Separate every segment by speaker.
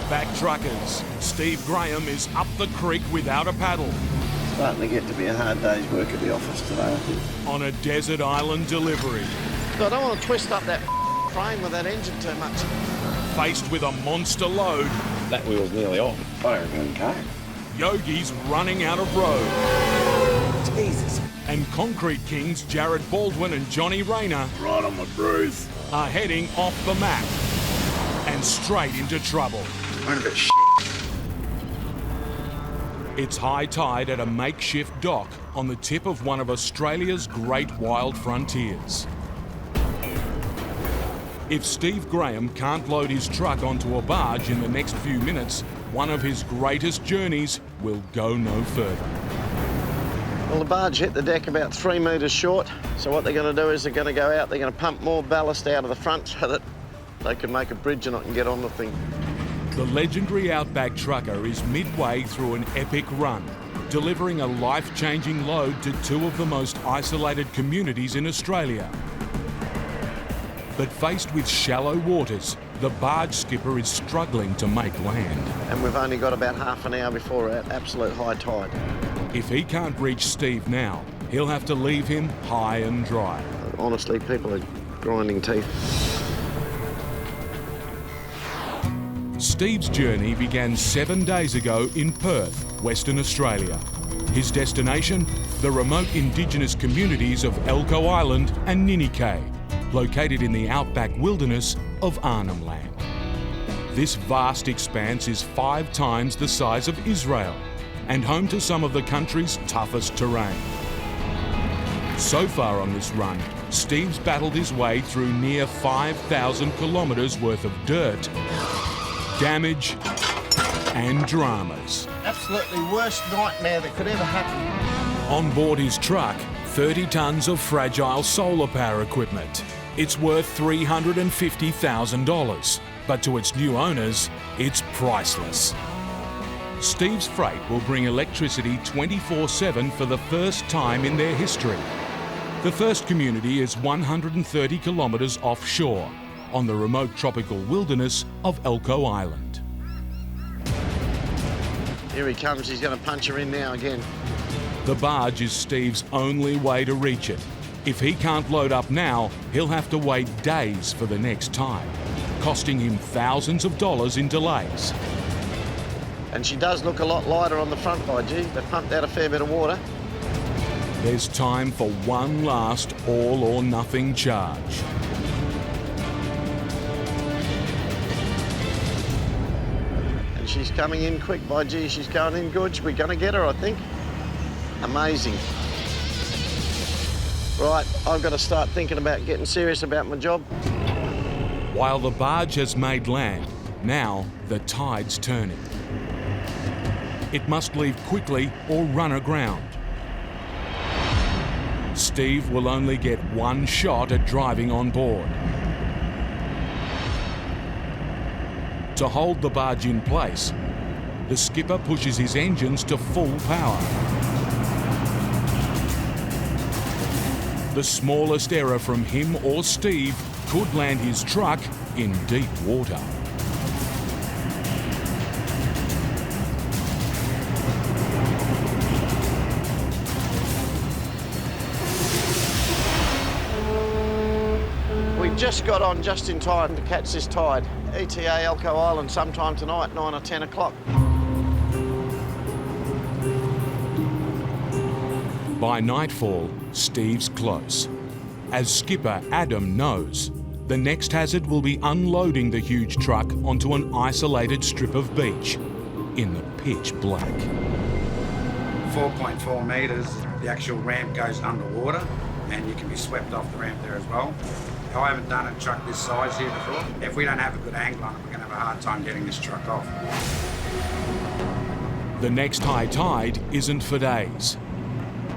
Speaker 1: Outback Truckers. Steve Grahame is up the creek without a paddle.
Speaker 2: Starting to get to be a hard day's work at the office today, I think.
Speaker 1: On a desert island delivery.
Speaker 2: So I don't want to twist up that frame with that engine too much.
Speaker 1: Faced with a monster load.
Speaker 3: That wheel's nearly off.
Speaker 2: I reckon okay.
Speaker 1: Yogi's running out of road.
Speaker 2: Jesus.
Speaker 1: And Concrete Kings Jared Baldwin and Johnny Rayner
Speaker 2: Right on my bruise.
Speaker 1: are heading off the map and straight into trouble.
Speaker 2: I'm a bit
Speaker 1: It's high tide at a makeshift dock on the tip of one of Australia's great wild frontiers. If Steve Grahame can't load his truck onto a barge in the next few minutes, one of his greatest journeys will go no further.
Speaker 2: Well, the barge hit the deck about 3 metres short, so what they're going to do is they're going to go out, they're going to pump more ballast out of the front so that they can make a bridge and I can get on the thing.
Speaker 1: The legendary Outback Trucker is midway through an epic run, delivering a life-changing load to two of the most isolated communities in Australia. But faced with shallow waters, the barge skipper is struggling to make land.
Speaker 2: And we've only got about half an hour before we're at absolute high tide.
Speaker 1: If he can't reach Steve now, he'll have to leave him high and dry.
Speaker 2: Honestly, people are grinding teeth.
Speaker 1: Steve's journey began 7 days ago in Perth, Western Australia. His destination, the remote Indigenous communities of Elcho Island and Ninikay, located in the outback wilderness of Arnhem Land. This vast expanse is 5 times the size of Israel and home to some of the country's toughest terrain. So far on this run, Steve's battled his way through near 5,000 kilometres worth of dirt, damage and dramas.
Speaker 2: Absolutely worst nightmare that could ever happen.
Speaker 1: On board his truck, 30 tonnes of fragile solar power equipment. It's worth $350,000, but to its new owners, it's priceless. Steve's freight will bring electricity 24/7 for the first time in their history. The first community is 130 kilometres offshore, on the remote tropical wilderness of Elcho Island.
Speaker 2: Here he comes, he's going to punch her in now again.
Speaker 1: The barge is Steve's only way to reach it. If he can't load up now, he'll have to wait days for the next tide, costing him thousands of dollars in delays.
Speaker 2: And she does look a lot lighter on the front, by gee. They've pumped out a fair bit of water.
Speaker 1: There's time for one last all-or-nothing charge.
Speaker 2: And she's coming in quick, by gee. She's going in good. We're going to get her, I think. Amazing. Right, I've got to start thinking about getting serious about my job.
Speaker 1: While the barge has made land, now the tide's turning. It must leave quickly or run aground. Steve will only get one shot at driving on board. To hold the barge in place, the skipper pushes his engines to full power. The smallest error from him or Steve could land his truck in deep water.
Speaker 2: We just got on just in time to catch this tide. ETA Elcho Island sometime tonight, 9 or 10 o'clock.
Speaker 1: By nightfall, Steve's close. As skipper Adam knows, the next hazard will be unloading the huge truck onto an isolated strip of beach in the pitch black.
Speaker 4: 4.4 metres, the actual ramp goes underwater and you can be swept off the ramp there as well. I haven't done a truck this size here before. If we don't have a good angle on it, we're going to have a hard time getting this truck off.
Speaker 1: The next high tide isn't for days.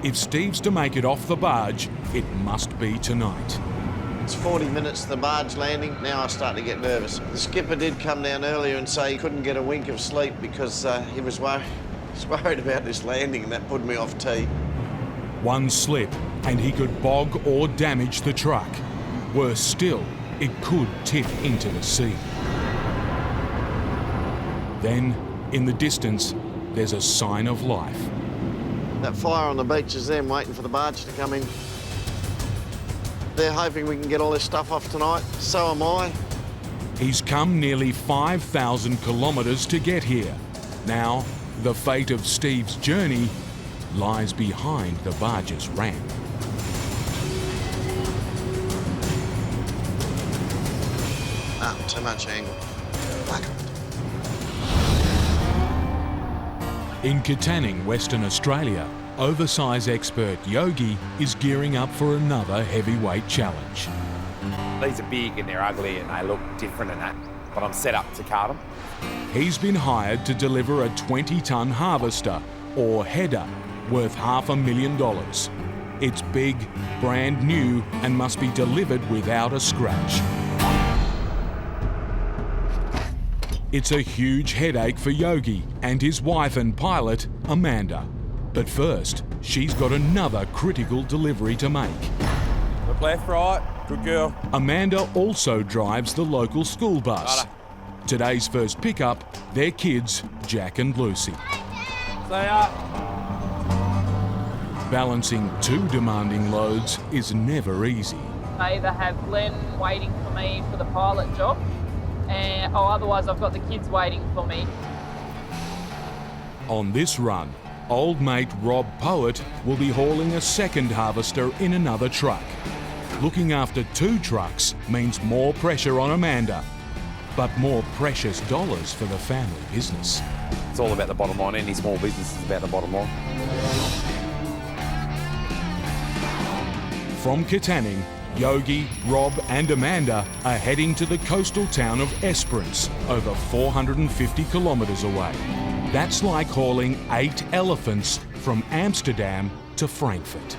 Speaker 1: If Steve's to make it off the barge, it must be tonight.
Speaker 2: It's 40 minutes to the barge landing. Now I start to get nervous. The skipper did come down earlier and say he couldn't get a wink of sleep because he was worried about this landing, and that put me off tee.
Speaker 1: One slip and he could bog or damage the truck. Worse still, it could tip into the sea. Then, in the distance, there's a sign of life.
Speaker 2: That fire on the beach is them waiting for the barge to come in. They're hoping we can get all this stuff off tonight. So am I.
Speaker 1: He's come nearly 5,000 kilometres to get here. Now, the fate of Steve's journey lies behind the barge's ramp.
Speaker 2: Too much angle. Fuck it.
Speaker 1: In Katanning, Western Australia, oversize expert Yogi is gearing up for another heavyweight challenge.
Speaker 3: These are big and they're ugly and they look different and that, but I'm set up to cart them.
Speaker 1: He's been hired to deliver a 20-tonne harvester, or header, worth $500,000. It's big, brand new, and must be delivered without a scratch. It's a huge headache for Yogi and his wife and pilot, Amanda. But first, she's got another critical delivery to make.
Speaker 3: Look left, right, good girl.
Speaker 1: Amanda also drives the local school bus.
Speaker 3: Righto.
Speaker 1: Today's first pickup, their kids, Jack and Lucy.
Speaker 3: Stay up.
Speaker 1: Balancing two demanding loads is never easy.
Speaker 5: I either have Glenn waiting for me for the pilot job, or otherwise I've got the kids waiting for me.
Speaker 1: On this run, old mate Rob Poet will be hauling a second harvester in another truck. Looking after two trucks means more pressure on Amanda, but more precious dollars for the family business.
Speaker 3: It's all about the bottom line. Any small business is about the bottom line.
Speaker 1: From Katanning, Yogi, Rob and Amanda are heading to the coastal town of Esperance, over 450 kilometres away. That's like hauling 8 elephants from Amsterdam to Frankfurt.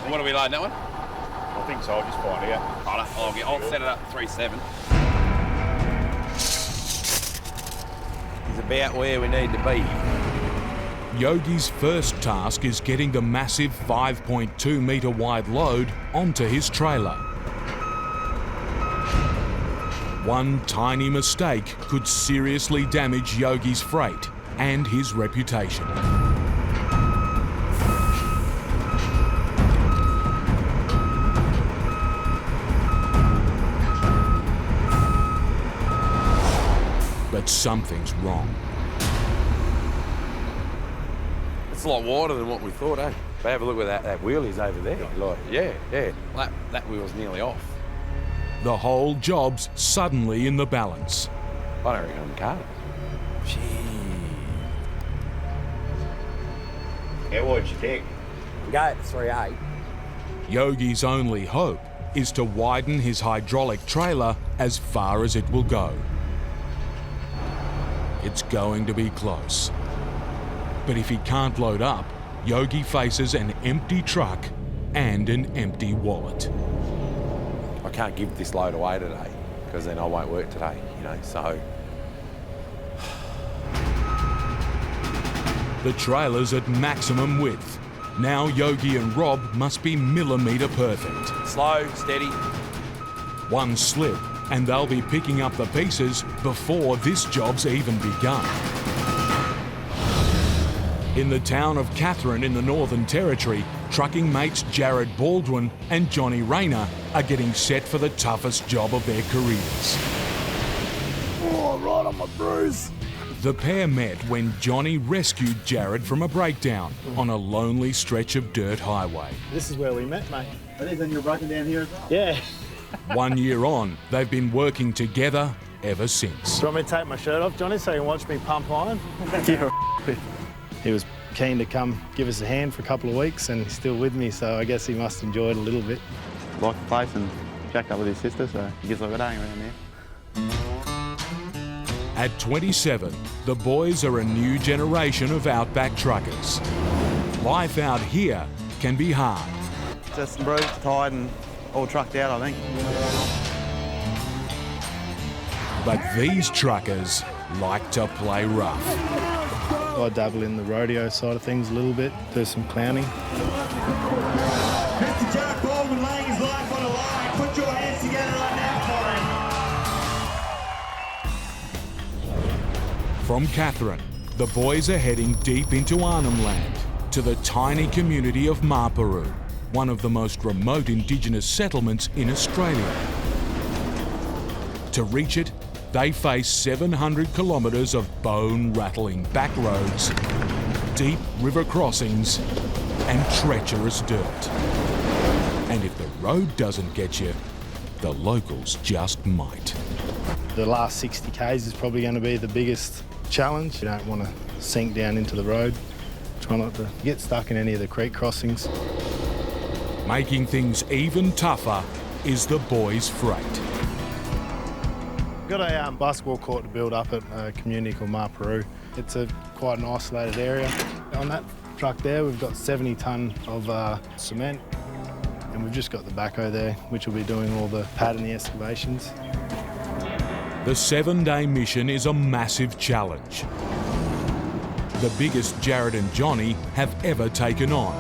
Speaker 3: What are we loading that one?
Speaker 6: I think so, I'll just find out.
Speaker 3: Right, I'll set it up 3.7. He's about where we need to be.
Speaker 1: Yogi's first task is getting the massive 5.2 metre wide load onto his trailer. One tiny mistake could seriously damage Yogi's freight and his reputation. But something's wrong.
Speaker 3: It's a lot wider than what we thought, eh? But have a look at that wheel is over there. Like, yeah. That wheel's nearly off.
Speaker 1: The whole job's suddenly in the balance.
Speaker 3: I don't reckon I can cart it. Gee.
Speaker 6: How wide you think?
Speaker 3: Go at 3.8.
Speaker 1: Yogi's only hope is to widen his hydraulic trailer as far as it will go. It's going to be close. But if he can't load up, Yogi faces an empty truck and an empty wallet.
Speaker 3: I can't give this load away today because then I won't work today, so.
Speaker 1: The trailer's at maximum width. Now Yogi and Rob must be millimetre perfect.
Speaker 3: Slow, steady.
Speaker 1: One slip and they'll be picking up the pieces before this job's even begun. In the town of Katherine in the Northern Territory, trucking mates Jared Baldwin and Johnny Rayner are getting set for the toughest job of their careers.
Speaker 3: Oh, right on my bruise.
Speaker 1: The pair met when Johnny rescued Jared from a breakdown on a lonely stretch of dirt highway.
Speaker 7: This is where we met, mate.
Speaker 6: I think when you're broken down here as well?
Speaker 7: Yeah.
Speaker 1: 1 year on, they've been working together ever since.
Speaker 7: Do you want me to take my shirt off, Johnny, so you can watch me pump iron? He was keen to come give us a hand for a couple of weeks and he's still with me, so I guess he must enjoy it a little bit.
Speaker 8: Like the place and jacked up with his sister, so he gets like a day around there.
Speaker 1: At 27, the boys are a new generation of Outback Truckers. Life out here can be hard.
Speaker 8: Just bruised, tired and all trucked out, I think.
Speaker 1: But these truckers like to play rough.
Speaker 7: I dabble in the rodeo side of things a little bit, do some clowning.
Speaker 9: Mr. Jack Baldwin laying his life on the line. Put your hands together right now for him.
Speaker 1: From Katherine, the boys are heading deep into Arnhem Land to the tiny community of Maparu, one of the most remote Indigenous settlements in Australia. To reach it, they face 700 kilometres of bone-rattling back roads, deep river crossings and treacherous dirt. And if the road doesn't get you, the locals just might.
Speaker 7: The last 60 k's is probably going to be the biggest challenge. You don't want to sink down into the road. Try not to get stuck in any of the creek crossings.
Speaker 1: Making things even tougher is the boys' freight.
Speaker 7: Got a basketball court to build up at a community called Maparu. It's quite an isolated area. On that truck there, we've got 70 tonne of cement, and we've just got the backhoe there, which will be doing all the pad and the excavations.
Speaker 1: The 7-day mission is a massive challenge. The biggest Jared and Johnny have ever taken on.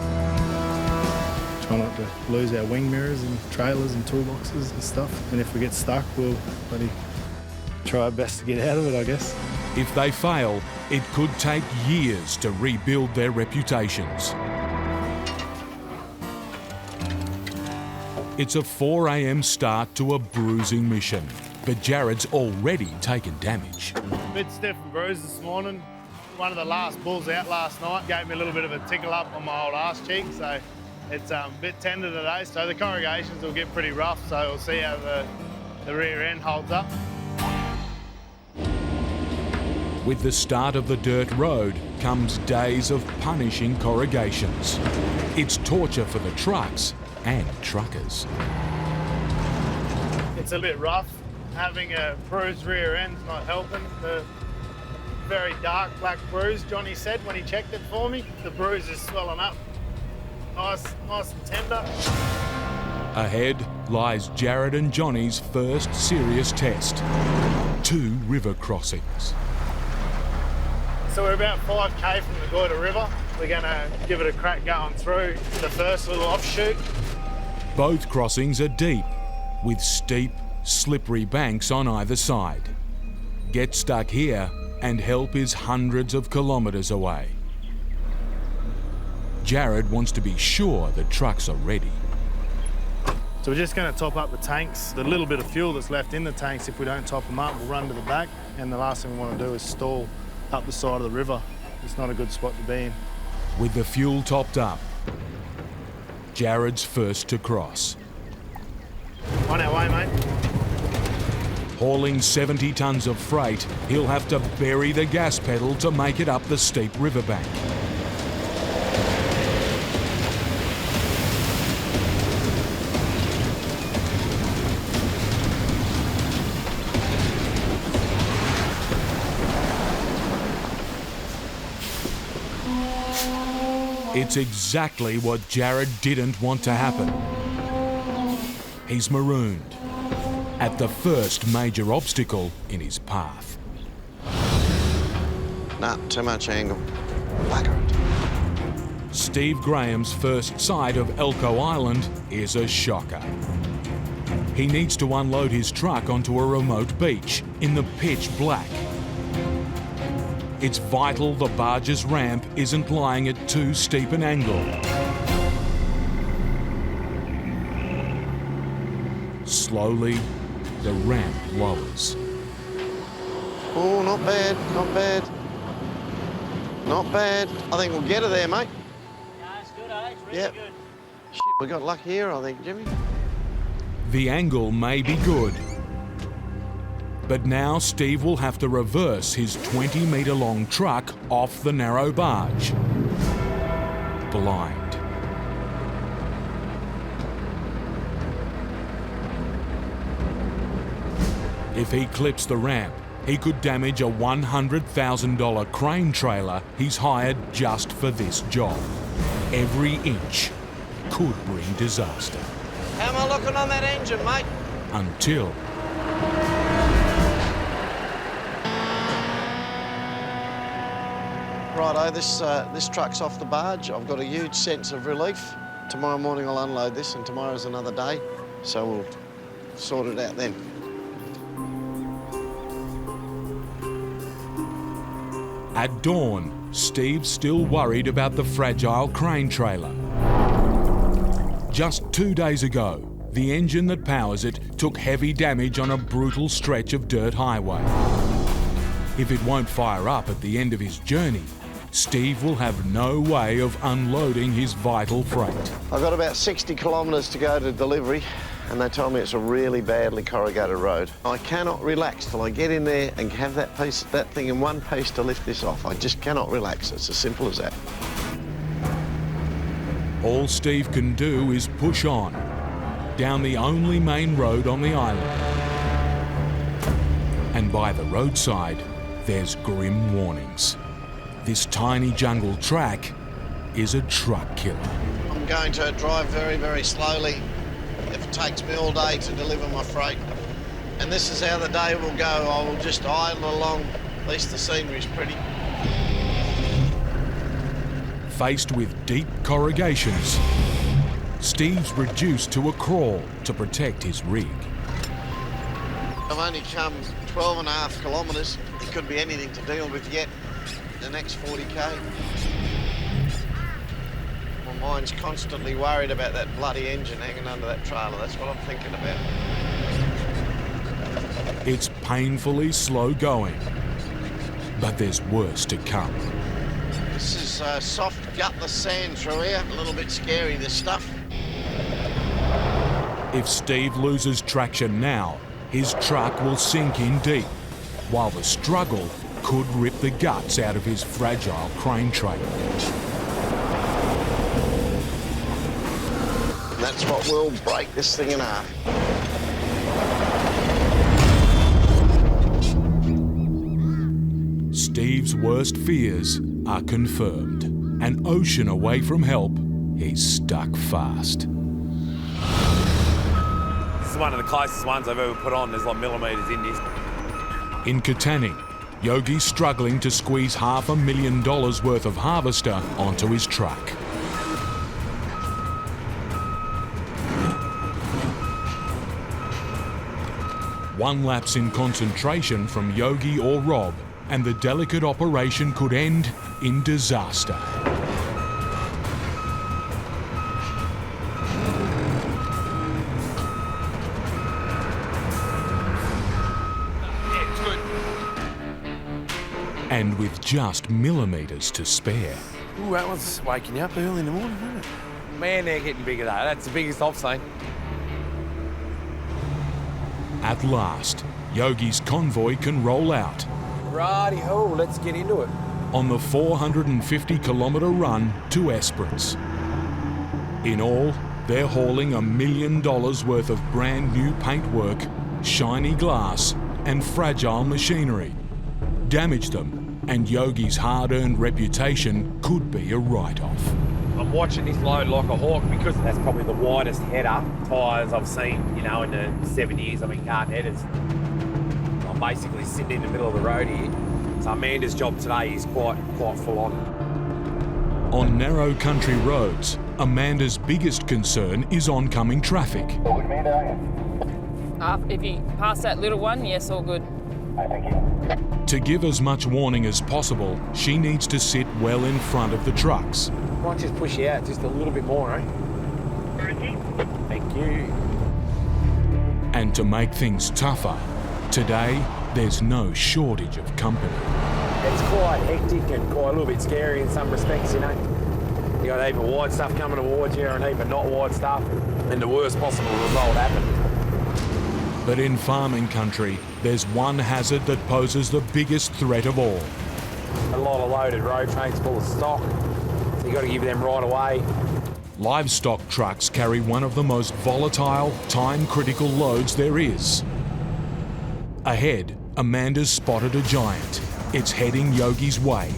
Speaker 7: Try not to lose our wing mirrors and trailers and toolboxes and stuff. And if we get stuck, we'll try our best to get out of it, I guess.
Speaker 1: If they fail, it could take years to rebuild their reputations. It's a 4 a.m. start to a bruising mission, but Jared's already taken damage.
Speaker 7: A bit stiff and bruised this morning. One of the last bulls out last night gave me a little bit of a tickle up on my old arse cheek, so it's a bit tender today. So the corrugations will get pretty rough, so we'll see how the rear end holds up.
Speaker 1: With the start of the dirt road comes days of punishing corrugations. It's torture for the trucks and truckers.
Speaker 7: It's a bit rough. Having a bruised rear end's not helping. The very dark black bruise, Johnny said when he checked it for me. The bruise is swelling up. Nice and tender.
Speaker 1: Ahead lies Jared and Johnny's first serious test. 2 river crossings.
Speaker 7: So we're about 5k from the Goyder River. We're going to give it a crack going through the first little offshoot.
Speaker 1: Both crossings are deep, with steep, slippery banks on either side. Get stuck here and help is hundreds of kilometres away. Jared wants to be sure the trucks are ready.
Speaker 7: So we're just going to top up the tanks. The little bit of fuel that's left in the tanks, if we don't top them up, we'll run to the back. And the last thing we want to do is stall up the side of the river. It's not a good spot to be in.
Speaker 1: With the fuel topped up, Jared's first to cross.
Speaker 7: On our way, mate.
Speaker 1: Hauling 70 tonnes of freight, he'll have to bury the gas pedal to make it up the steep riverbank. It's exactly what Jared didn't want to happen. He's marooned at the first major obstacle in his path.
Speaker 2: Nah, too much angle. Bugger it.
Speaker 1: Steve Graham's first sight of Elcho Island is a shocker. He needs to unload his truck onto a remote beach in the pitch black. It's vital the barge's ramp isn't lying at too steep an angle. Slowly, the ramp lowers.
Speaker 2: Oh, not bad, not bad. Not bad. I think we'll get her there, mate.
Speaker 10: Yeah, it's good, eh? It's really
Speaker 2: Yep.
Speaker 10: good.
Speaker 2: Shit, we got luck here, I think, Jimmy.
Speaker 1: The angle may be good, but now Steve will have to reverse his 20-metre-long truck off the narrow barge. Blind. If he clips the ramp, he could damage a $100,000 crane trailer he's hired just for this job. Every inch could bring disaster.
Speaker 2: How am I looking on that engine, mate?
Speaker 1: Until
Speaker 2: Righto, this truck's off the barge. I've got a huge sense of relief. Tomorrow morning I'll unload this, and tomorrow's another day, so we'll sort it out then.
Speaker 1: At dawn, Steve's still worried about the fragile crane trailer. Just 2 days ago, the engine that powers it took heavy damage on a brutal stretch of dirt highway. If it won't fire up at the end of his journey, Steve will have no way of unloading his vital freight.
Speaker 2: I've got about 60 kilometres to go to delivery, and they told me it's a really badly corrugated road. I cannot relax till I get in there and have that thing in one piece to lift this off. I just cannot relax. It's as simple as that.
Speaker 1: All Steve can do is push on, down the only main road on the island. And by the roadside, there's grim warnings. This tiny jungle track is a truck killer.
Speaker 2: I'm going to drive very, very slowly if it takes me all day to deliver my freight. And this is how the day will go. I will just idle along. At least the scenery's pretty.
Speaker 1: Faced with deep corrugations, Steve's reduced to a crawl to protect his rig.
Speaker 2: I've only come 12.5 kilometres. It could be anything to deal with yet. The next 40k. My mind's constantly worried about that bloody engine hanging under that trailer. That's what I'm thinking about.
Speaker 1: It's painfully slow going, but there's worse to come.
Speaker 2: This is soft, gutless sand through here. A little bit scary, this stuff.
Speaker 1: If Steve loses traction now, his truck will sink in deep, while the struggle could rip the guts out of his fragile crane trailer.
Speaker 2: That's what will break this thing in half.
Speaker 1: Steve's worst fears are confirmed. An ocean away from help, he's stuck fast.
Speaker 3: This is one of the closest ones I've ever put on. There's like millimetres in this.
Speaker 1: In Katanning, Yogi's struggling to squeeze $500,000 worth of harvester onto his truck. One lapse in concentration from Yogi or Rob, and the delicate operation could end in disaster. And with just millimetres to spare.
Speaker 3: Ooh, that was waking you up early in the morning, wasn't it? Man, they're getting bigger though. That's the biggest I've seen.
Speaker 1: At last, Yogi's convoy can roll out.
Speaker 3: Righty-ho, let's get into it.
Speaker 1: On the 450-kilometre run to Esperance. In all, they're hauling $1 million worth of brand new paintwork, shiny glass and fragile machinery. Damage them, and Yogi's hard-earned reputation could be a write-off.
Speaker 3: I'm watching this load like a hawk because that's probably the widest header tyres I've seen, you know, in the 7 years I've been carting headers. I'm basically sitting in the middle of the road here. So Amanda's job today is quite full on.
Speaker 1: On narrow country roads, Amanda's biggest concern is oncoming traffic.
Speaker 5: If you pass that little one, yes, all good.
Speaker 6: Thank you.
Speaker 1: To give as much warning as possible, she needs to sit well in front of the trucks.
Speaker 3: Might just push you out just a little bit more, eh? Thank you.
Speaker 1: And to make things tougher, today there's no shortage of company.
Speaker 3: It's quite hectic and quite a little bit scary in some respects, you know. You got a heap of wide stuff coming towards you and a heap of not wide stuff, and the worst possible result happened.
Speaker 1: But in farming country, there's one hazard that poses the biggest threat of all.
Speaker 3: A lot of loaded road trains full of stock, so you got to give them right away.
Speaker 1: Livestock trucks carry one of the most volatile, time-critical loads there is. Ahead, Amanda's spotted a giant. It's heading Yogi's way.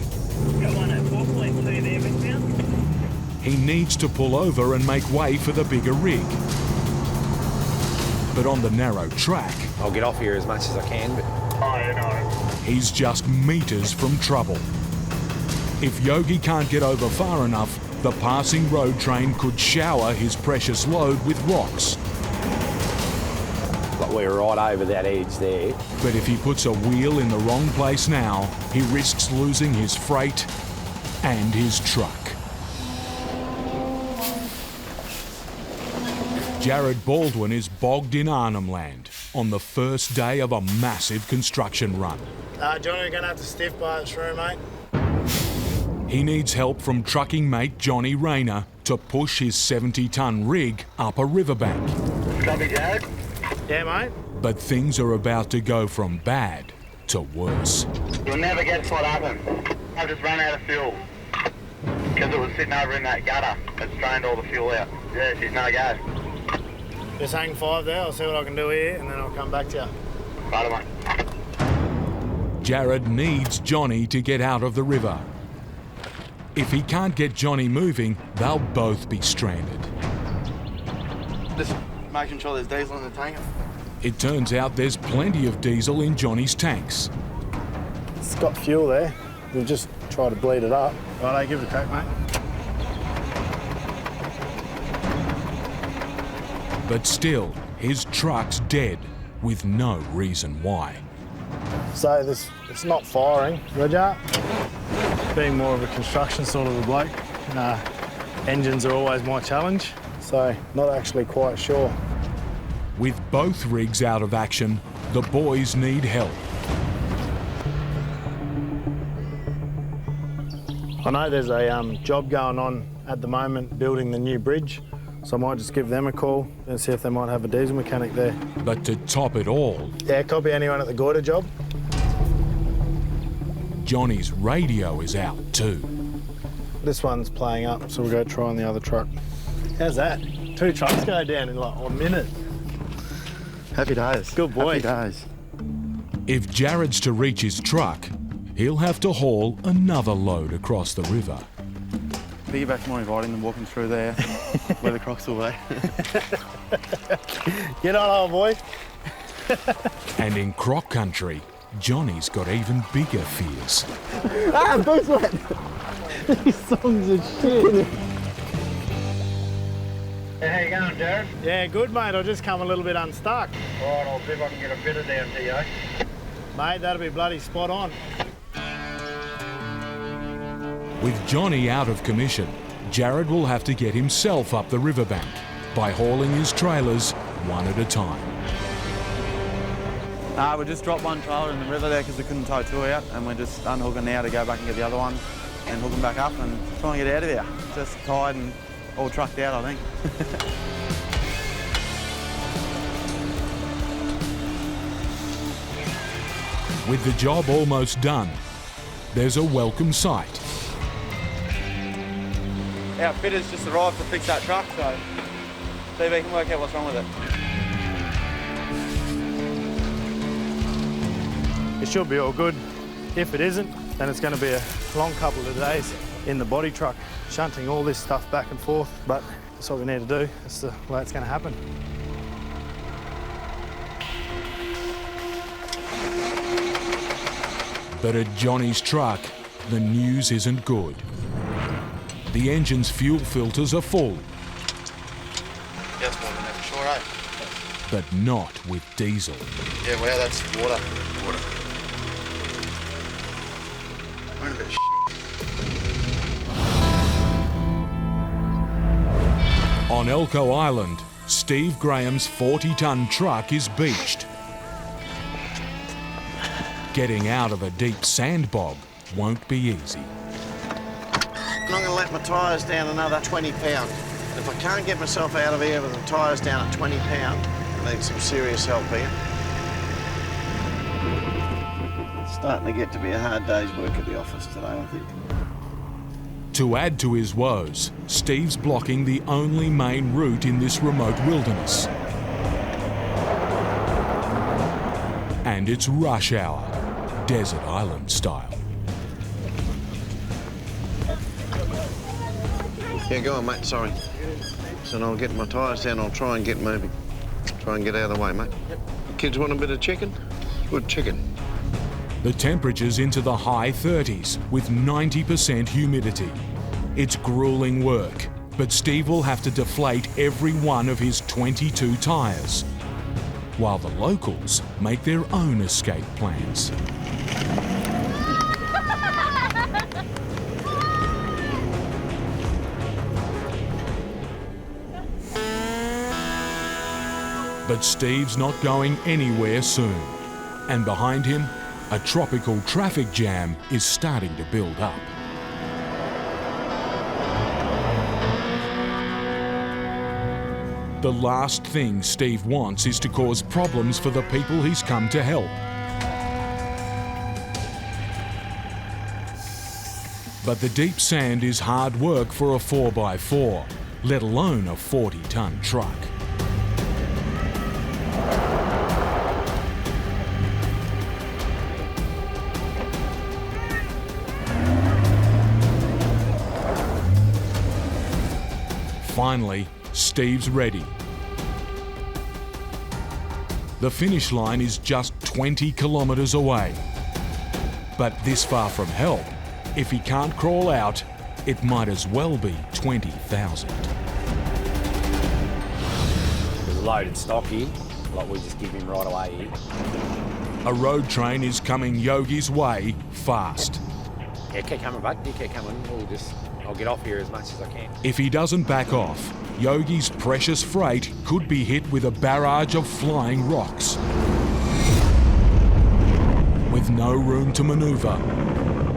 Speaker 10: Got one at 4.2 there, westbound.
Speaker 1: He needs to pull over and make way for the bigger rig. But on the narrow track,
Speaker 3: I'll get off here as much as I can, but...
Speaker 1: he's just metres from trouble. If Yogi can't get over far enough, the passing road train could shower his precious load with rocks.
Speaker 3: Like We're right over that edge there.
Speaker 1: But if he puts a wheel in the wrong place now, he risks losing his freight and his truck. Jared Baldwin is bogged in Arnhem Land on the first day of a massive construction run.
Speaker 7: Johnny, we're going to have to stiff bar it through, mate.
Speaker 1: He needs help from trucking mate Johnny Rayner to push his 70-ton rig up a riverbank.
Speaker 10: Copy, Jared.
Speaker 7: Yeah, mate.
Speaker 1: But things are about to go from bad to worse.
Speaker 10: You'll never guess what happened. I've just run out of fuel. Because it was sitting over in that gutter. It's drained all the fuel out. Yeah, she's no go.
Speaker 7: Just hang 5 there. I'll see what I can do here, and then I'll come back to you.
Speaker 10: Right, mate.
Speaker 1: Jared needs Johnny to get out of the river. If he can't get Johnny moving, they'll both be stranded.
Speaker 8: Just making sure there's diesel in the tank.
Speaker 1: It turns out there's plenty of diesel in Johnny's tanks.
Speaker 7: It's got fuel there. We'll just try to bleed it up. Right, give it a crack, mate.
Speaker 1: But still, his truck's dead with no reason why.
Speaker 7: So it's not firing, Roger. Being more of a construction sort of a bloke, engines are always my challenge, so not actually quite sure.
Speaker 1: With both rigs out of action, the boys need help.
Speaker 7: I know there's a job going on at the moment building the new bridge, so I might just give them a call and see if they might have a diesel mechanic there.
Speaker 1: But to top it all...
Speaker 7: Yeah, copy anyone at the Goiter job?
Speaker 1: Johnny's radio is out too.
Speaker 7: This one's playing up, so we'll go try on the other truck. How's that? 2 trucks go down in like a minute.
Speaker 8: Happy days.
Speaker 7: Good boy.
Speaker 8: Happy days.
Speaker 1: If Jared's to reach his truck, he'll have to haul another load across the river.
Speaker 8: Piggyback's more inviting than walking through there where the crocs will be.
Speaker 7: Get on, old boy.
Speaker 1: And in croc country, Johnny's got even bigger fears.
Speaker 7: Boots wet. These songs are shit.
Speaker 10: Hey, how you going, Jared?
Speaker 7: Yeah, good, mate. I've just come a little bit unstuck.
Speaker 10: All right, I'll see if I can get a fitter down to you.
Speaker 7: Mate, that'll be bloody spot on.
Speaker 1: With Johnny out of commission, Jared will have to get himself up the riverbank by hauling his trailers one at a time.
Speaker 8: We just dropped one trailer in the river there because we couldn't tow 2 out, and we're just unhooking now to go back and get the other one and hook them back up and try and get out of there. Just tired and all trucked out, I think.
Speaker 1: With the job almost done, there's a welcome sight.
Speaker 8: Our fitters just arrived to fix that truck, so see if we can work out what's wrong with it.
Speaker 7: It should be all good. If it isn't, then it's going to be a long couple of days in the body truck, shunting all this stuff back and forth, but that's what we need to do. That's the way it's going to happen.
Speaker 1: But at Johnny's truck, the news isn't good. The engine's fuel filters are full,
Speaker 8: That's more than that, sure, eh?
Speaker 1: but not with diesel.
Speaker 8: Yeah, wow, that's water. We're in a bit of
Speaker 1: On Elcho Island, Steve Graham's 40-ton truck is beached. Getting out of a deep sand bog won't be easy.
Speaker 2: I'm going to let my tyres down another 20 pounds. If I can't get myself out of here with the tyres down at 20 pounds, I need some serious help here. It's starting to get to be a hard day's work at the office today, I think.
Speaker 1: To add to his woes, Steve's blocking the only main route in this remote wilderness. And it's rush hour, desert island style.
Speaker 2: Yeah, go on, mate, sorry. So I'll get my tyres down, I'll try and get moving. Try and get out of the way, mate. Kids want a bit of chicken? Good chicken.
Speaker 1: The temperature's into the high 30s with 90% humidity. It's grueling work, but Steve will have to deflate every one of his 22 tyres. while the locals make their own escape plans. But Steve's not going anywhere soon, and behind him, a tropical traffic jam is starting to build up. The last thing Steve wants is to cause problems for the people he's come to help. But the deep sand is hard work for a 4x4, let alone a 40-ton truck. Finally, Steve's ready. The finish line is just 20 kilometres away. But this far from help, if he can't crawl out, it might as well be 20,000.
Speaker 3: There's a loaded stock here, like we just give him right away here.
Speaker 1: A road train is coming Yogi's way fast.
Speaker 3: Yeah, keep coming, bud. You keep coming. I'll get off here as much as I can.
Speaker 1: If he doesn't back off, Yogi's precious freight could be hit with a barrage of flying rocks. With no room to manoeuvre,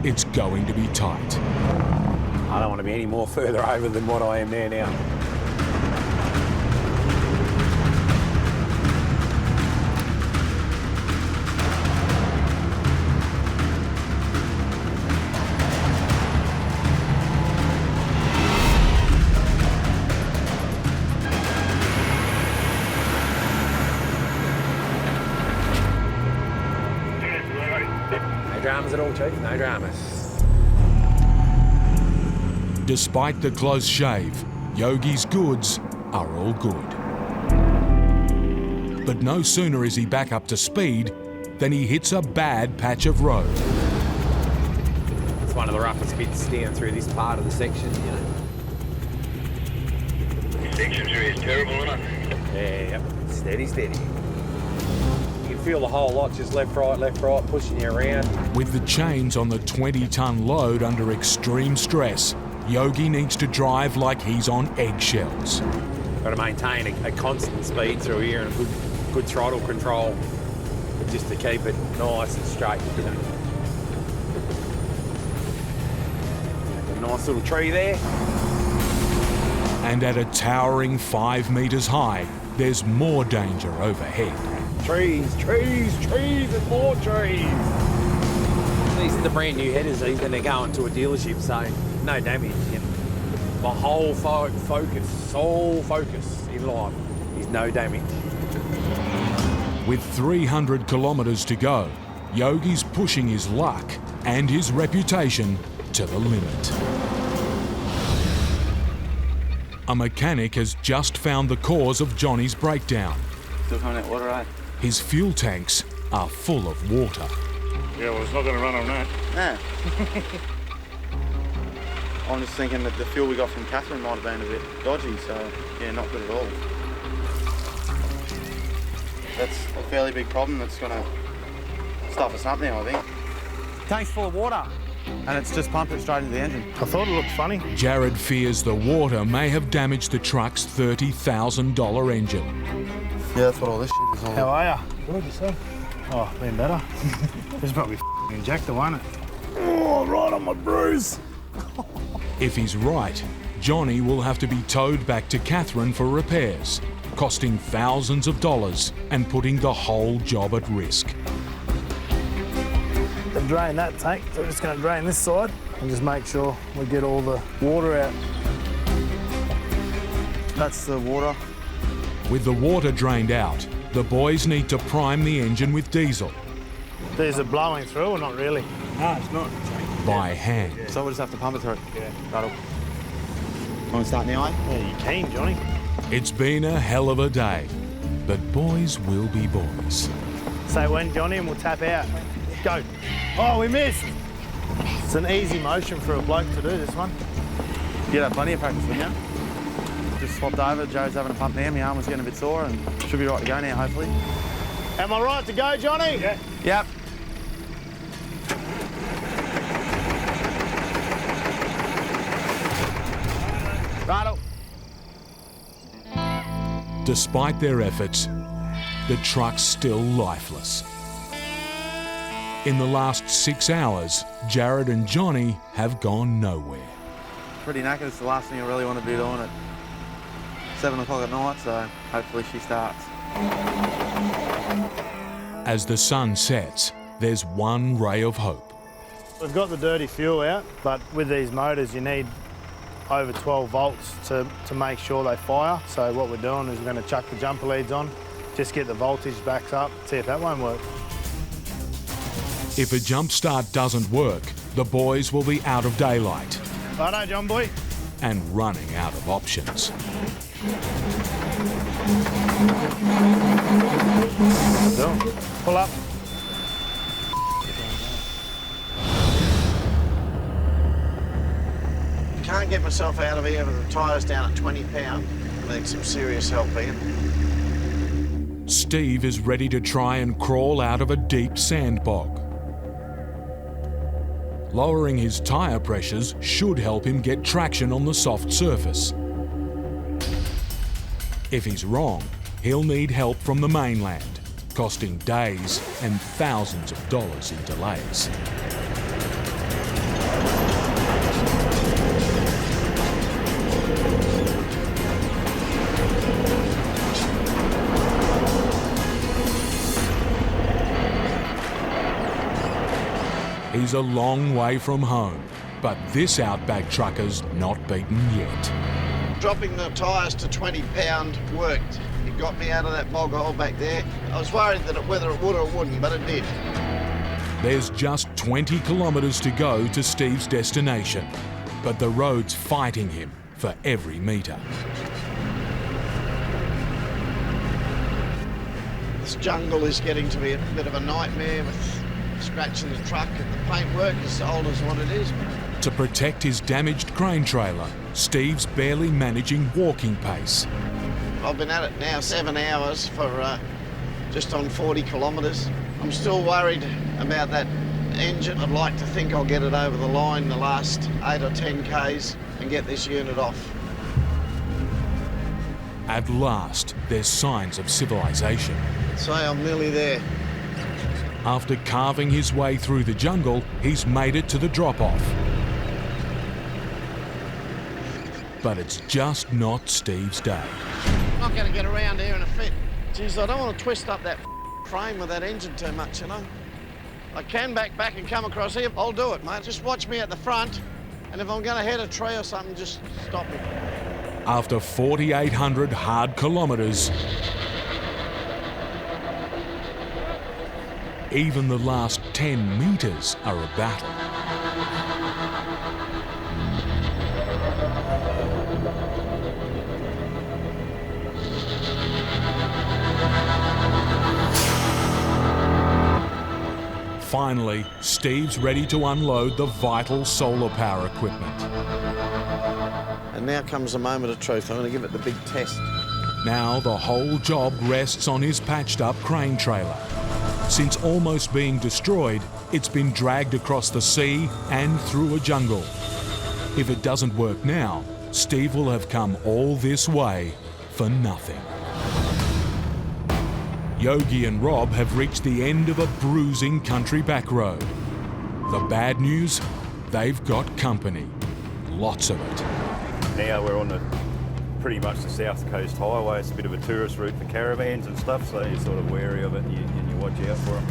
Speaker 1: it's going to be tight.
Speaker 3: I don't want to be any more further over than what I am there now. No dramas at all, Chief. No dramas.
Speaker 1: Despite the close shave, Yogi's goods are all good. But no sooner is he back up to speed than he hits a bad patch of road.
Speaker 3: It's one of the roughest bits down through this part of the section, you know.
Speaker 10: This section through is terrible, isn't it?
Speaker 3: Yeah, steady, steady. You can feel the whole lot just left, right, pushing you around.
Speaker 1: With the chains on the 20-ton load under extreme stress, Yogi needs to drive like he's on eggshells.
Speaker 3: Got to maintain a constant speed through here and good throttle control, just to keep it nice and straight, you know. A nice little tree there.
Speaker 1: And at a towering 5 metres high, there's more danger overhead.
Speaker 3: Trees, and more trees. These are the brand new headers, these, and they're going to a dealership, so no damage. You know. My whole sole focus in life is no damage.
Speaker 1: With 300 kilometres to go, Yogi's pushing his luck and his reputation to the limit. A mechanic has just found the cause of Johnny's breakdown.
Speaker 8: Still coming out water, eh?
Speaker 1: His fuel tanks are full of water.
Speaker 6: Yeah, well, it's not going to run on that.
Speaker 8: Yeah. I'm just thinking that the fuel we got from Catherine might have been a bit dodgy, so yeah, not good at all. That's a fairly big problem that's going to stuff us up now, I think. Tank's full of water, and it's just pumped it straight into the engine.
Speaker 7: I thought it looked funny.
Speaker 1: Jared fears the water may have damaged the truck's $30,000 engine.
Speaker 8: Yeah, that's what all this shit is all.
Speaker 7: How are ya? Good, yourself? Oh, been better. This is probably injector, won't it? Oh, right on my bruise.
Speaker 1: If he's right, Johnny will have to be towed back to Catherine for repairs, costing thousands of dollars and putting the whole job at risk.
Speaker 7: To drain that tank, so we're just going to drain this side and just make sure we get all the water out.
Speaker 8: That's the water.
Speaker 1: With the water drained out, the boys need to prime the engine with diesel.
Speaker 7: Is it blowing through or not really?
Speaker 6: No, it's not.
Speaker 1: By hand.
Speaker 8: Yeah. So we'll just have to pump it through. Yeah. Right. Want to start now, eh?
Speaker 7: Yeah, you keen, Johnny?
Speaker 1: It's been a hell of a day, but boys will be boys.
Speaker 7: Say when, Johnny, and we'll tap out. Go. Oh, we missed. It's an easy motion for a bloke to do, this one.
Speaker 8: You'd have plenty of practice, wouldn't you? Just swapped over, Joe's having a pump now, my arm was getting a bit sore and should be right to go now, hopefully.
Speaker 7: Am I right to go, Johnny?
Speaker 6: Yeah.
Speaker 8: Yep. Righto.
Speaker 1: Despite their efforts, the truck's still lifeless. In the last 6 hours, Jared and Johnny have gone nowhere.
Speaker 8: Pretty knackered. It's the last thing I really want to be doing at 7 o'clock at night, so hopefully she starts.
Speaker 1: As the sun sets, there's one ray of hope.
Speaker 7: We've got the dirty fuel out, but with these motors you need over 12 volts to make sure they fire. So what we're doing is we're going to chuck the jumper leads on, just get the voltage back up, see if that won't work.
Speaker 1: If a jump start doesn't work, the boys will be out of daylight
Speaker 7: Righto, John boy.
Speaker 1: and running out of options.
Speaker 7: Pull up.
Speaker 2: Can't get myself out of here with the tyres down at 20 pound. I need some serious help here.
Speaker 1: Steve is ready to try and crawl out of a deep sand bog. Lowering his tyre pressures should help him get traction on the soft surface. If he's wrong, he'll need help from the mainland, costing days and thousands of dollars in delays. He's a long way from home, but this Outback Trucker's not beaten yet.
Speaker 2: Dropping the tyres to 20 pound worked. It got me out of that bog hole back there. I was worried that whether it would or wouldn't, but it did.
Speaker 1: There's just 20 kilometres to go to Steve's destination, but the road's fighting him for every metre.
Speaker 2: This jungle is getting to be a bit of a nightmare with scratching the truck and the paintwork as old as what it is.
Speaker 1: To protect his damaged crane trailer, Steve's barely managing walking pace.
Speaker 2: I've been at it now 7 hours for just on 40 kilometres. I'm still worried about that engine. I'd like to think I'll get it over the line the last 8 or 10 Ks and get this unit off.
Speaker 1: At last, there's signs of civilization.
Speaker 2: So I'm nearly there.
Speaker 1: After carving his way through the jungle, he's made it to the drop-off. But it's just not Steve's day.
Speaker 2: I'm not going to get around here in a fit. Geez, I don't want to twist up that frame with that engine too much, you know. I can back and come across here. I'll do it, mate. Just watch me at the front, and if I'm going to hit a tree or something, just stop me.
Speaker 1: After 4,800 hard kilometres, even the last 10 metres are a battle. Finally, Steve's ready to unload the vital solar power equipment.
Speaker 2: And now comes the moment of truth. I'm going to give it the big test.
Speaker 1: Now the whole job rests on his patched-up crane trailer. Since almost being destroyed, it's been dragged across the sea and through a jungle. If it doesn't work now, Steve will have come all this way for nothing. Yogi and Rob have reached the end of a bruising country back road. The bad news? They've got company. Lots of it.
Speaker 6: Now we're on pretty much the South Coast Highway. It's a bit of a tourist route for caravans and stuff, so you're sort of wary of it and you watch out for them.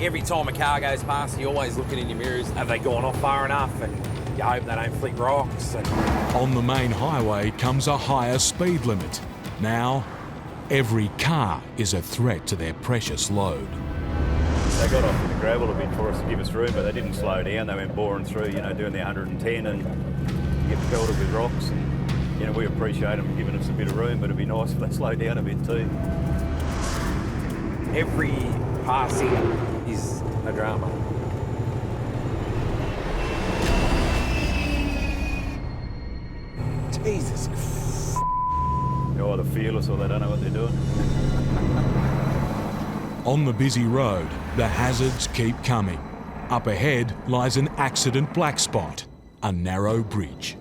Speaker 3: Every time a car goes past, you're always looking in your mirrors. Have they gone off far enough? And you hope they don't flick rocks. And
Speaker 1: On the main highway comes a higher speed limit. Now, every car is a threat to their precious load.
Speaker 6: They got off with the gravel a bit for us to give us room, but they didn't slow down. They went boring through, doing their 110 and get pelted with rocks. And, we appreciate them giving us a bit of room, but it'd be nice if they slowed down a bit too.
Speaker 3: every passing is a drama. Jesus.
Speaker 6: They're either fearless or they don't know what they're doing.
Speaker 1: On the busy road, the hazards keep coming. Up ahead lies an accident black spot, a narrow bridge.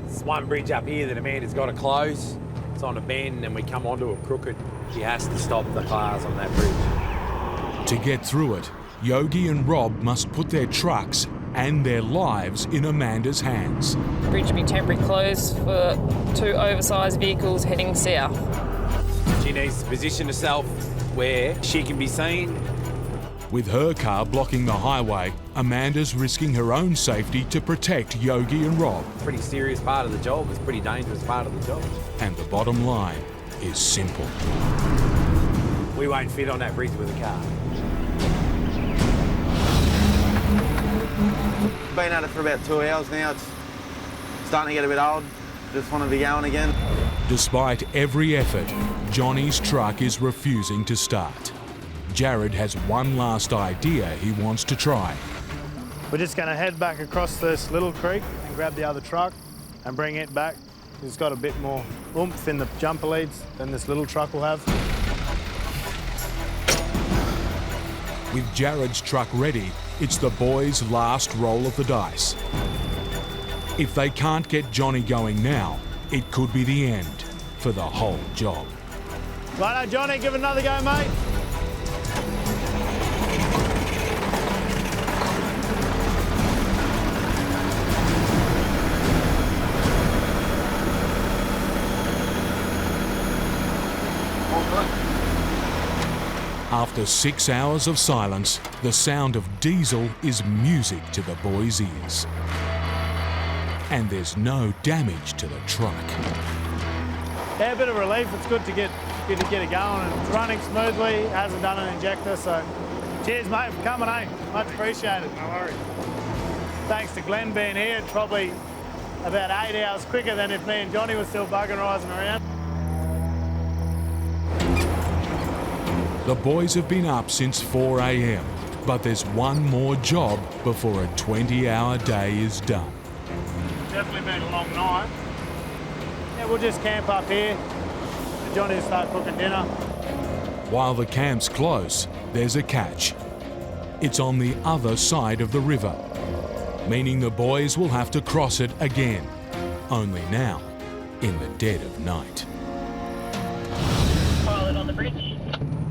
Speaker 3: There's one bridge up here that Amanda's got to close. It's on a bend and we come onto a crooked. She has to stop the cars on that bridge.
Speaker 1: To get through it, Yogi and Rob must put their trucks and their lives in Amanda's hands.
Speaker 5: The bridge will be temporarily closed for 2 oversized vehicles heading south.
Speaker 3: She needs to position herself where she can be seen.
Speaker 1: With her car blocking the highway, Amanda's risking her own safety to protect Yogi and Rob.
Speaker 3: Pretty serious part of the job. It's a pretty dangerous part of the job.
Speaker 1: And the bottom line is simple.
Speaker 3: We won't fit on that bridge with a car.
Speaker 8: Been at it for about 2 hours now. It's starting to get a bit old. Just want to be going again.
Speaker 1: Despite every effort, Johnny's truck is refusing to start. Jared has one last idea he wants to try.
Speaker 7: We're just going to head back across this little creek and grab the other truck and bring it back. It's got a bit more oomph in the jumper leads than this little truck will have.
Speaker 1: With Jared's truck ready, it's the boys' last roll of the dice. If they can't get Johnny going now, it could be the end for the whole job.
Speaker 7: Righto, Johnny, give it another go, mate.
Speaker 1: After 6 hours of silence, the sound of diesel is music to the boys' ears. And there's no damage to the truck.
Speaker 7: Yeah, a bit of relief. It's good to get it going, and it's running smoothly. It hasn't done an injector, so cheers, mate, for coming, eh? Much appreciated. No worries. Thanks to Glenn being here. It's probably about 8 hours quicker than if me and Johnny were still bugging rising around.
Speaker 1: The boys have been up since 4 a.m, but there's one more job before a 20-hour day is done.
Speaker 7: Definitely been a long night. Yeah, we'll just camp up here and Johnny will start cooking dinner.
Speaker 1: While the camp's close, there's a catch. It's on the other side of the river, meaning the boys will have to cross it again, only now in the dead of night.
Speaker 5: Pilot on the bridge.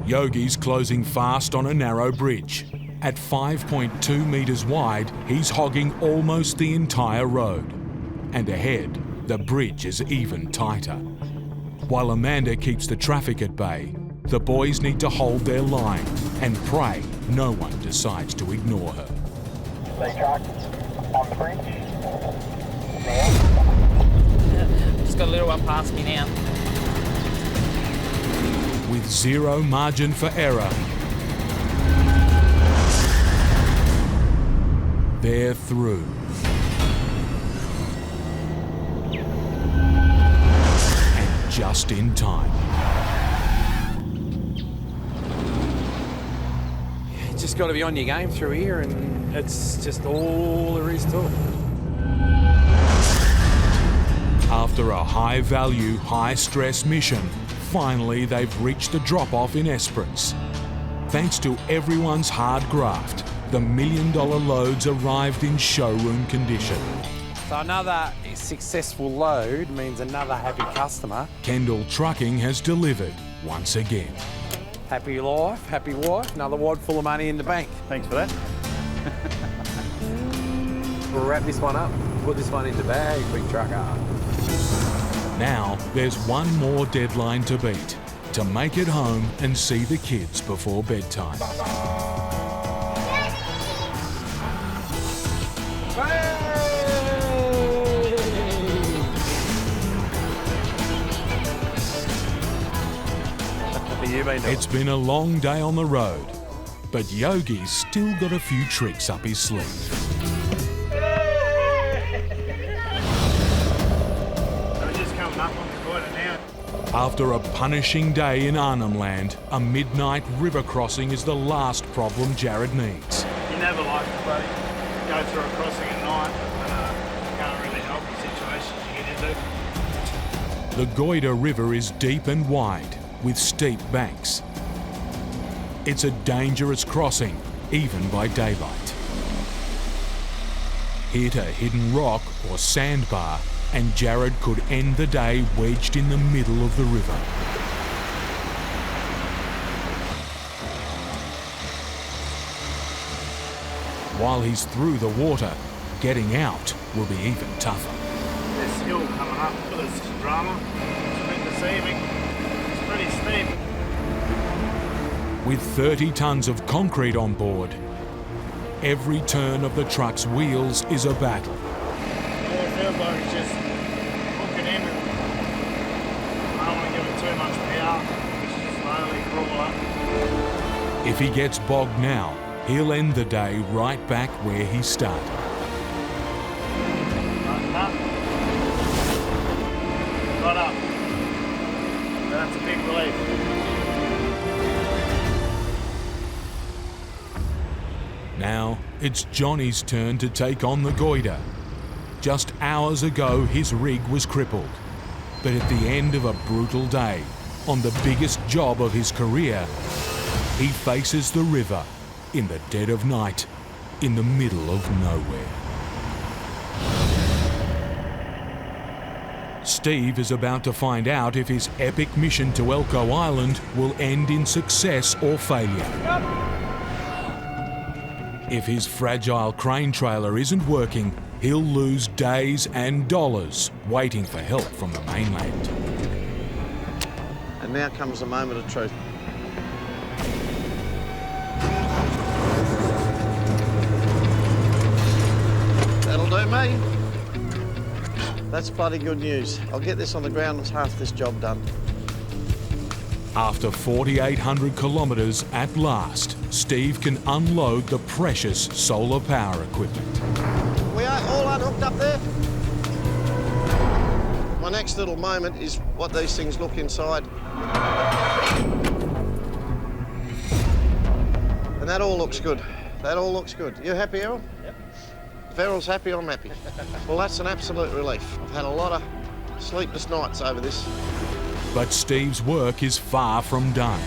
Speaker 1: Yogi's closing fast on a narrow bridge. At 5.2 metres wide, he's hogging almost the entire road. And ahead, the bridge is even tighter. While Amanda keeps the traffic at bay, the boys need to hold their line and pray no one decides to ignore her.
Speaker 10: They truck on the bridge.
Speaker 5: Just got a little one past me now.
Speaker 1: With zero margin for error, they're through. And just in time.
Speaker 3: You just got to be on your game through here, and it's just all there is to it.
Speaker 1: After a high-value, high-stress mission, finally they've reached the drop-off in Esperance. Thanks to everyone's hard graft, the $1 million loads arrived in showroom condition.
Speaker 3: So another successful load means another happy customer.
Speaker 1: Kendall Trucking has delivered once again.
Speaker 3: Happy life, happy wife, another wad full of money in the bank.
Speaker 7: Thanks for that.
Speaker 3: We'll wrap this one up, put this one in the bag, big trucker.
Speaker 1: Now there's one more deadline to beat, to make it home and see the kids before bedtime. It's been a long day on the road, but Yogi's still got a few tricks up his sleeve. After a punishing day in Arnhem Land, a midnight river crossing is the last problem Jared needs.
Speaker 7: You never like to go through a crossing at night, and can't really help the situations you get into.
Speaker 1: The Goyder River is deep and wide, with steep banks. It's a dangerous crossing, even by daylight. Hit a hidden rock or sandbar, and Jared could end the day wedged in the middle of the river. While he's through the water, getting out will be even tougher.
Speaker 7: This hill coming up for this Grahame, it's a bit deceiving. It's pretty steep.
Speaker 1: With 30 tonnes of concrete on board, every turn of the truck's wheels is a battle.
Speaker 7: Yeah, it feels like it's just hooking in and I don't want to give it too much power. Just slowly crawl up.
Speaker 1: If he gets bogged now, he'll end the day right back where he started.
Speaker 7: Right up. Right up. That's a big relief.
Speaker 1: Now it's Johnny's turn to take on the goiter. Just hours ago, his rig was crippled. But at the end of a brutal day, on the biggest job of his career, he faces the river in the dead of night, in the middle of nowhere. Steve is about to find out if his epic mission to Elcho Island will end in success or failure. If his fragile crane trailer isn't working, he'll lose days and dollars waiting for help from the mainland.
Speaker 2: And now comes the moment of truth. That'll do me. That's bloody good news. I'll get this on the ground and half this job done.
Speaker 1: After 4,800 kilometres, at last, Steve can unload the precious solar power equipment.
Speaker 2: We are all unhooked up there. My next little moment is what these things look inside. And that all looks good. That all looks good. You happy, Errol? Yep. If Errol's happy, I'm happy. Well, that's an absolute relief. I've had a lot of sleepless nights over this.
Speaker 1: But Steve's work is far from done.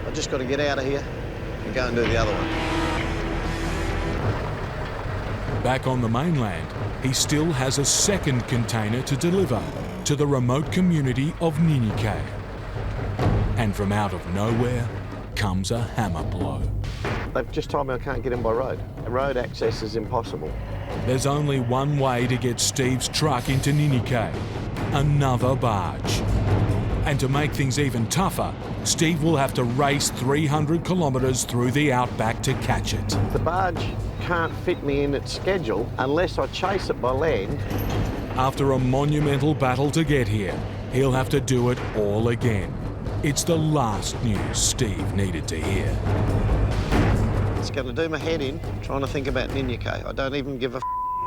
Speaker 2: I've just got to get out of here and go and do the other one.
Speaker 1: Back on the mainland, he still has a second container to deliver to the remote community of Ninike. And from out of nowhere comes a hammer blow.
Speaker 2: They've just told me I can't get in by road. Road access is impossible.
Speaker 1: There's only one way to get Steve's truck into Ninike: another barge. And to make things even tougher, Steve will have to race 300 kilometres through the outback to catch it.
Speaker 2: The barge can't fit me in its schedule unless I chase it by land.
Speaker 1: After a monumental battle to get here, he'll have to do it all again. It's the last news Steve needed to hear.
Speaker 2: It's going to do my head in trying to think about Ninike. I don't even give a